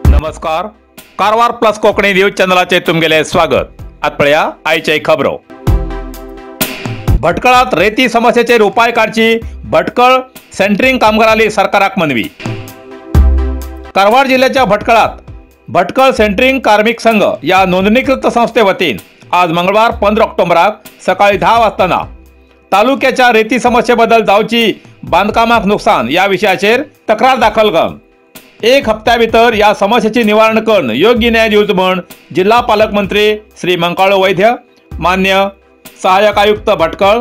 नमस्कार, Karwar plus Konkani news चॅनलाचे तुमगेले स्वागत। आतपळ्या आयचे खबरो। भटकळात रेती समस्येचेर उपाय काडची भटकळ सेंटरिंग कामगाराली सरकाराक मनवी। कारवार जिल्ह्याच्या भटकळात भटकळ सेंटरिंग कार्मिक संघ या नोंदणीकृत संस्थे वतीन आज मंगळवार 15 ऑक्टोबराक सकाळी 10 वाजताना तालुक्याच्या रेती समस्येबद्दल जावची बांधकामाक नुकसान या विषयाचेर तक्रार दाखल करून 1 हप्त्या भितर या समस्येची निवारण करून योग्य न्याय दिवचो म्हण जिल्हा पालकमंत्री श्री मंकाळू वैद्य, मान्य सहाय्यक आयुक्त भटकळ,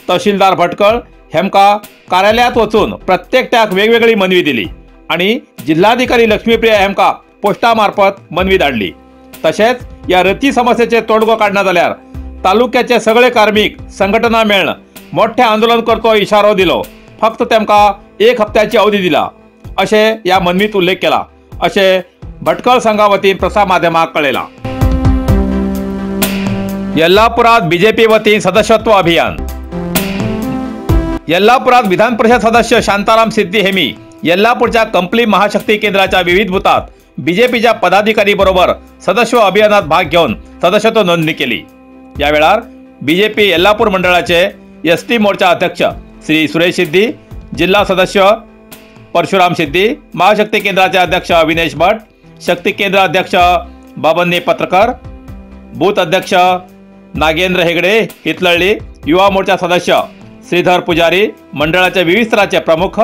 तहसीलदार भटकळ हेमका कार्यालयात वचून प्रत्येकट्याक वेगवेगळी मनवी दिली आणि जिल्हाधिकारी लक्ष्मीप्रिया हेमका पोस्टामार्फत मनवी धाडली। तसेच या रेती समस्येचे तोडगो काढना जाल्यार तालुक्याचे सगळे कार्मिक संघटना मेळून मोठे आंदोलन करतो इशारो दिलो। फक्त तेमका 1 हप्त्याची अवधी दिला अशे या मनवीत उल्लेख केला अशे भटकळ संघा वतीन प्रसार माध्यमाक कळयला। यल्लापुरात बीजेपी वतीन सदस्यत्व अभियान। यल्लापुरात विधान परिषद सदस्य शांताराम सिद्धी हेमी यल्लापूरच्या कंपली महाशक्ती केंद्राच्या विविध बुथात बीजेपीच्या पदाधिकारी बरोबर सदस्य अभियानात भाग घेऊन सदस्यत्व नोंदणी केली। या वेळार बीजेपी यल्लापूर मंडळाचे एसटी मोर्चा अध्यक्ष श्री सुरेश सिद्धी, जिल्हा सदस्य परशुराम सिद्धी, महाशक्ती केंद्राचे अध्यक्ष विनेश भट, शक्ती केंद्र अध्यक्ष बाबन्नी पत्रकर, बूथ अध्यक्ष नागेंद्र हेगडे हितलळी, युवा मोर्चा सदस्य श्रीधर पुजारी, मंडळाचे विविध स्तराचे प्रमुख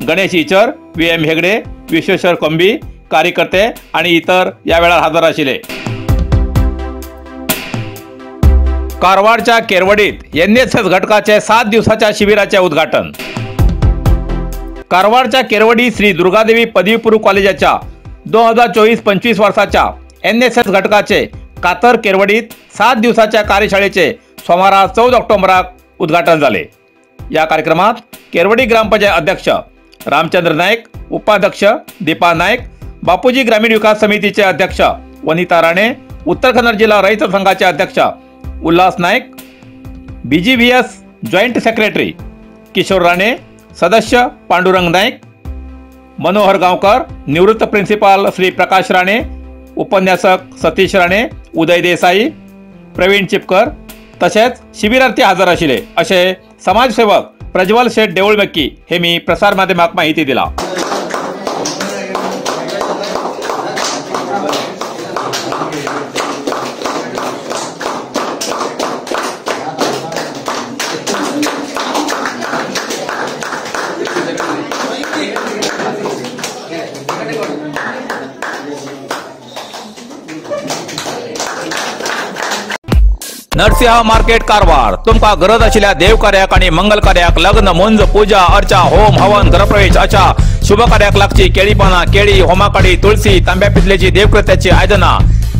गणेश इचर, VM हेगडे, विश्वेश्वर कंबी, कार्यकर्ते आणि इतर या वेळार हजर आशिल्ले। कारवारच्या केरवडीत NSS घटकाचे 7 दिवसाच्या शिबिराचे उद्घाटन। कारवारच्या केरवडी श्री दुर्गादेवी पदवीपूर्व कॉलेजाच्या 2024-25 वर्षाच्या NSS घटकाचे कातर केरवडीत 7 दिवसाच्या कार्यशाळेचे सोमवार 14 ऑक्टोबराक उद्घाटन झाले। या कार्यक्रमात केरवडी ग्रामपंचायत अध्यक्ष रामचंद्र नाईक, उपाध्यक्ष दीपा नाईक, बापूजी ग्रामीण विकास समितीचे अध्यक्ष वनिता राणे, उत्तर कन्नड जिल्हा रहित संघाचे अध्यक्ष Ulhas Naik, BGVS joint secretary Kishor Rane, सदस्य पांडुरंग नाईक, मनोहर गावकर, निवृत्त प्रिन्सिपाल श्री प्रकाश राणे, उपन्यासक सतीश राणे, उदय देसाई, प्रवीण चिपकर तसेच शिबिरार्थी हजर आशिल्ले असे समाजसेवक प्रज्वल शेठ देऊळमेकी हेमी प्रसार माध्यमाक माहिती दिला। नरसिंह मार्केट कारवार तुमका गरज आशिल्ल्या देव कार्याक आणि मंगल कार्याक, लग्न, मुंज, पूजा अर्चा, होम हवन, गृहप्रवेश अशा शुभ कार्याक लागची केळी पाना, केळी, होमाकडी, तुळसी, तांब्या पितलेची देवकृत्याची आयदना,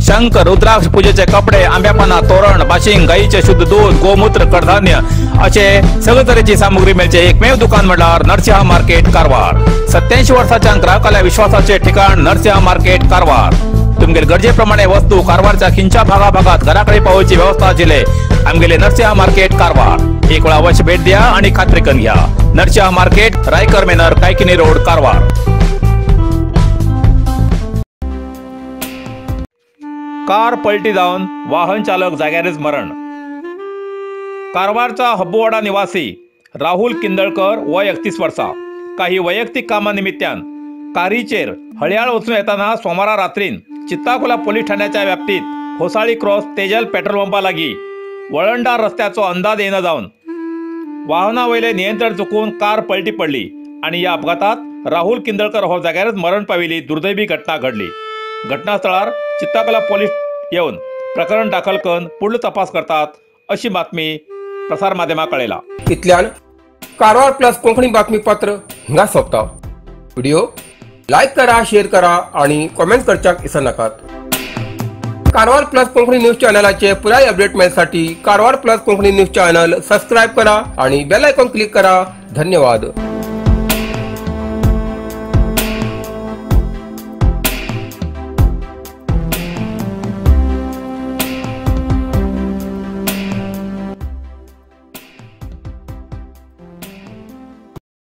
शंख, रुद्राक्ष पूजेचे कपडे, आंब्या पाना, तोरण, बाशिंग, गाईचे शुद्ध दूध, गोमूत्र, कडधान्य असे सगळे तरेची सामुग्री मेळचे एकमेव दुकान म्हणल्यार नरसिंह मार्केट कारवार। 87 वर्षाच्या ग्राहकाला विश्वासाचे ठिकाण नरसिंह मार्केट कारवार। तुमगेर गरजेप्रमाणे वस्तू कारवारच्या खिंच्या भागात घराकडे पावोवची व्यवस्था आशिल्ले आमगेले नरसिंह मार्केट कारवार। एक वेळा अवश्य भेट द्या आणि खात्री करून घ्या। Narsinh market, Raikar manor, Kaikini road, Karwar. Car पलटी जाऊन वाहन चालक जाग्यारच मरण। कारवारचा हब्बुवाडा निवासी राहुल किंदळकर वय 31 वर्षा काही वैयक्तिक कामानिमित्तान कारीचेर हळयाळ वचून येताना सोमवार रात्रीन चित्ताकोला पोलीस ठाण्याच्या व्याप्तीत होसाळी क्रॉस तेजल पेट्रोल पंपा लागी वळणदार रस्त्याचो अंदाज येना जाऊन वाहनावयले नियंत्रण चुकून कार पलटी पडली आणि या अपघातात राहुल किंदळकर हो जाग्यारच मरण पाविली दुर्दैवी घटना घडली। घटनास्थळार चित्ताकोला पोलीस येऊन प्रकरण दाखल करून पुढील तपास करतात अशी बातमी प्रसार माध्यमाक कळयला। इतल्यान कारवार प्लस कोंकणी बातमीपत्र हिंगा सोंपता। व्हिडिओ लाईक करा, शेअर करा आणि कमेंट करच्याक विसरू नकात। कारवार प्लस कोंकणी न्यूज चॅनलाचे पुराय अपडेट मिळण्यासाठी Karwar plus Konkani news channel subscribe करा आणि बेल आयकॉन क्लिक करा। धन्यवाद।